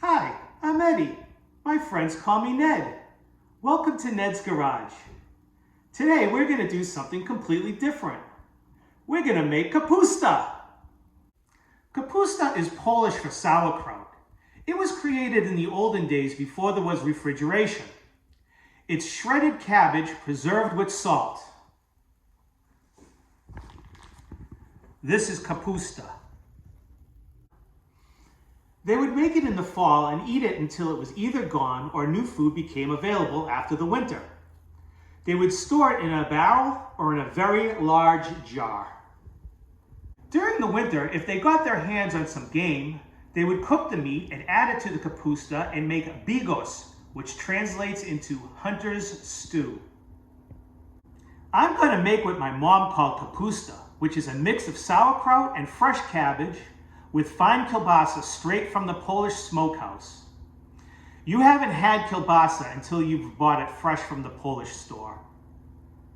Hi, I'm Eddie. My friends call me Ned. Welcome to Ned's Garage. Today we're going to do something completely different. We're going to make kapusta. Kapusta is Polish for sauerkraut. It was created in the olden days before there was refrigeration. It's shredded cabbage preserved with salt. This is kapusta. They would make it in the fall and eat it until it was either gone or new food became available after the winter. They would store it in a barrel or in a very large jar. During the winter, if they got their hands on some game, they would cook the meat and add it to the kapusta and make bigos, which translates into hunter's stew. I'm going to make what my mom called kapusta, which is a mix of sauerkraut and fresh cabbage with fine kielbasa straight from the Polish smokehouse. You haven't had kielbasa until you've bought it fresh from the Polish store.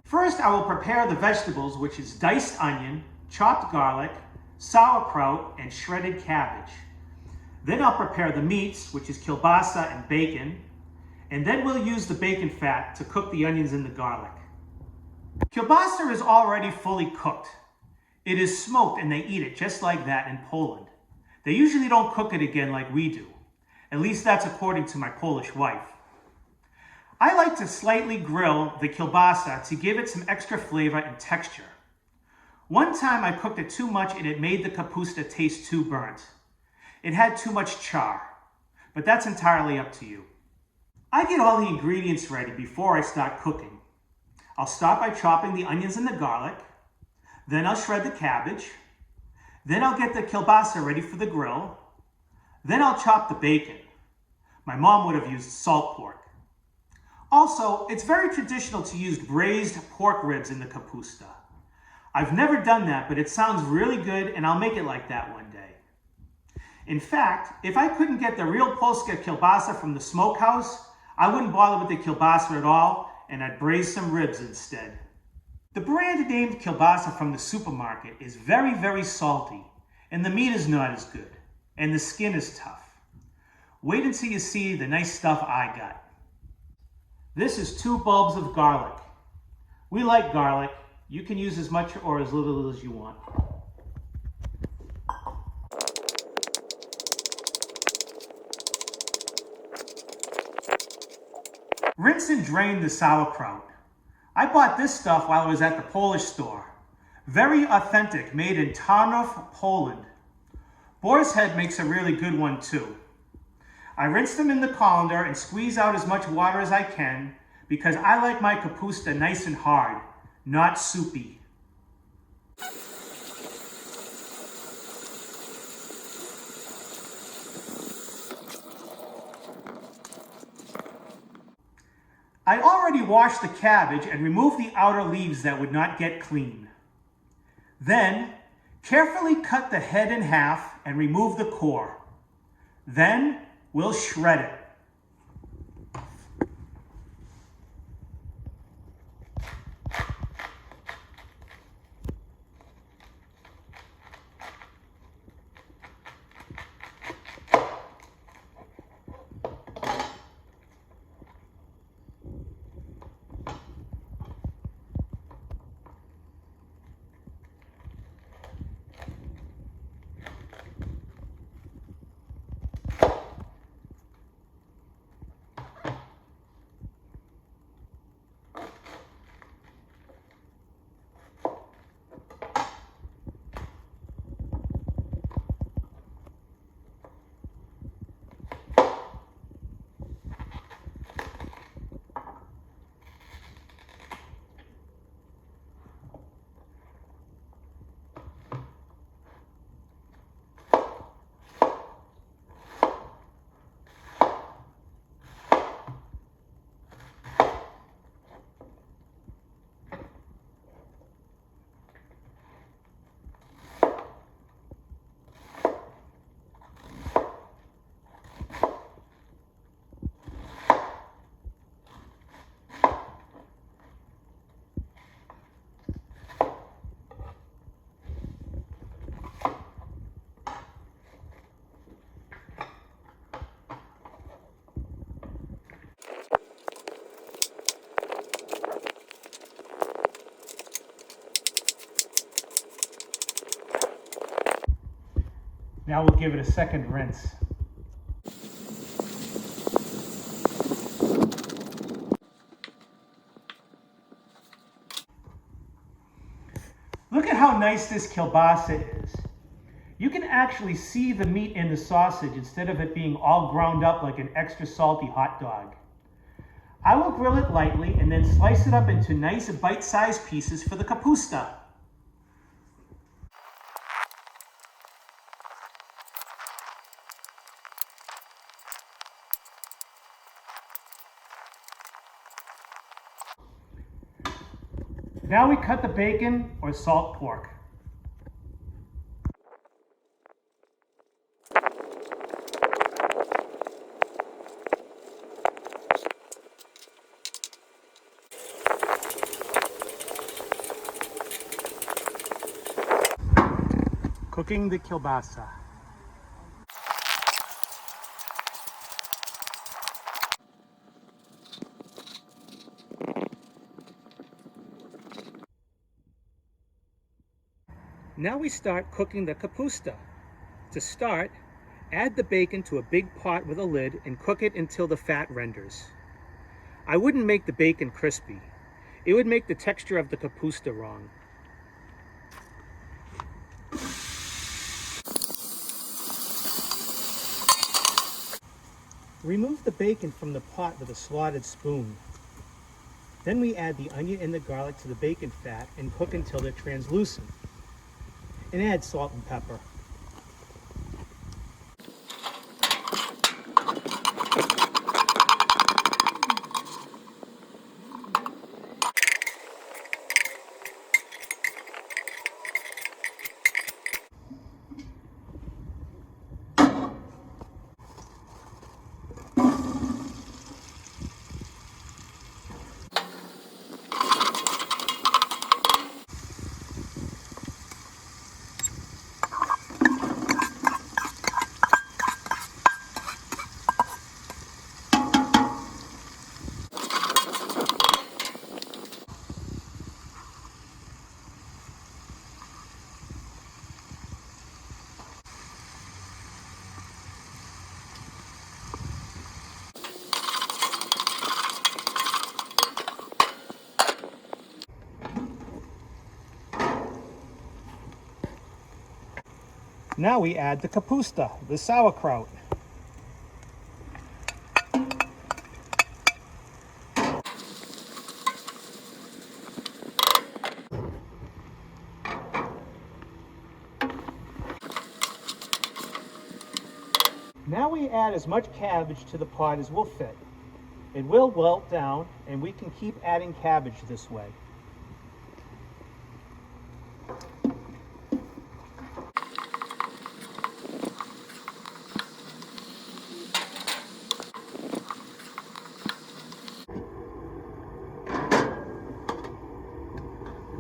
First, I will prepare the vegetables, which is diced onion, chopped garlic, sauerkraut, and shredded cabbage. Then I'll prepare the meats, which is kielbasa and bacon, and then we'll use the bacon fat to cook the onions and the garlic. Kielbasa is already fully cooked. It is smoked and they eat it just like that in Poland. They usually don't cook it again like we do. At least that's according to my Polish wife. I like to slightly grill the kielbasa to give it some extra flavor and texture. One time I cooked it too much and it made the kapusta taste too burnt. It had too much char, but that's entirely up to you. I get all the ingredients ready before I start cooking. I'll start by chopping the onions and the garlic. Then I'll shred the cabbage. Then I'll get the kielbasa ready for the grill. Then I'll chop the bacon. My mom would have used salt pork. Also, it's very traditional to use braised pork ribs in the kapusta. I've never done that, but it sounds really good and I'll make it like that one day. In fact, if I couldn't get the real Polska kielbasa from the smokehouse, I wouldn't bother with the kielbasa at all and I'd braise some ribs instead. The brand named kielbasa from the supermarket is very, very salty, and the meat is not as good, and the skin is tough. Wait until you see the nice stuff I got. This is 2 bulbs of garlic. We like garlic. You can use as much or as little as you want. Rinse and drain the sauerkraut. I bought this stuff while I was at the Polish store. Very authentic, made in Tarnów, Poland. Boar's Head makes a really good one too. I rinse them in the colander and squeeze out as much water as I can because I like my kapusta nice and hard, not soupy. I already washed the cabbage and removed the outer leaves that would not get clean. Then, carefully cut the head in half and remove the core. Then, we'll shred it. Now we'll give it a second rinse. Look at how nice this kielbasa is. You can actually see the meat in the sausage instead of it being all ground up like an extra salty hot dog. I will grill it lightly and then slice it up into nice bite-sized pieces for the kapusta. Now we cut the bacon or salt pork. Cooking the kielbasa. Now we start cooking the kapusta. To start, add the bacon to a big pot with a lid and cook it until the fat renders. I wouldn't make the bacon crispy. It would make the texture of the kapusta wrong. Remove the bacon from the pot with a slotted spoon. Then we add the onion and the garlic to the bacon fat and cook until they're translucent. And add salt and pepper. Now we add the kapusta, the sauerkraut. Now we add as much cabbage to the pot as will fit. It will wilt down, and we can keep adding cabbage this way.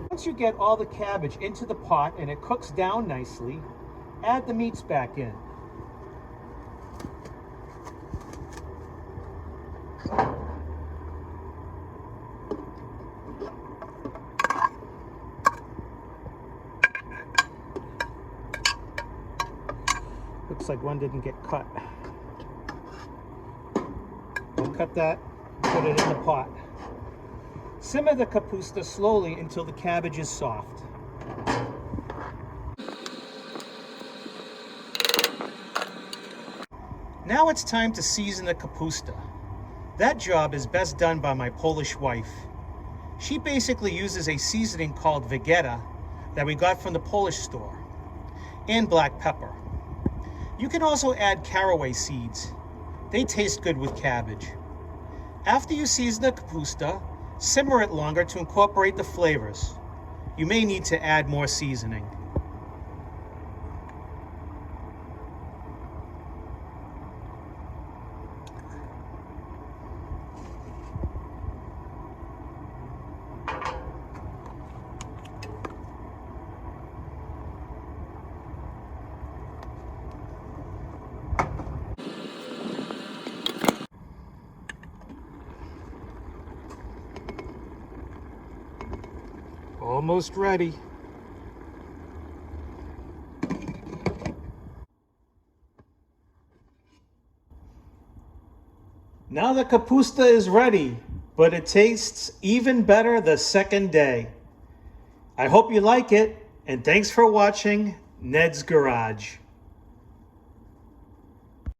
Once you get all the cabbage into the pot and it cooks down nicely, add the meats back in. Looks like one didn't get cut. I'll cut that, put it in the pot. Simmer the kapusta slowly until the cabbage is soft. Now it's time to season the kapusta. That job is best done by my Polish wife. She basically uses a seasoning called Vegeta that we got from the Polish store, and black pepper. You can also add caraway seeds. They taste good with cabbage. After you season the kapusta, simmer it longer to incorporate the flavors. You may need to add more seasoning. Almost ready. Now the kapusta is ready, but it tastes even better the second day. I hope you like it, and thanks for watching Ned's Garage.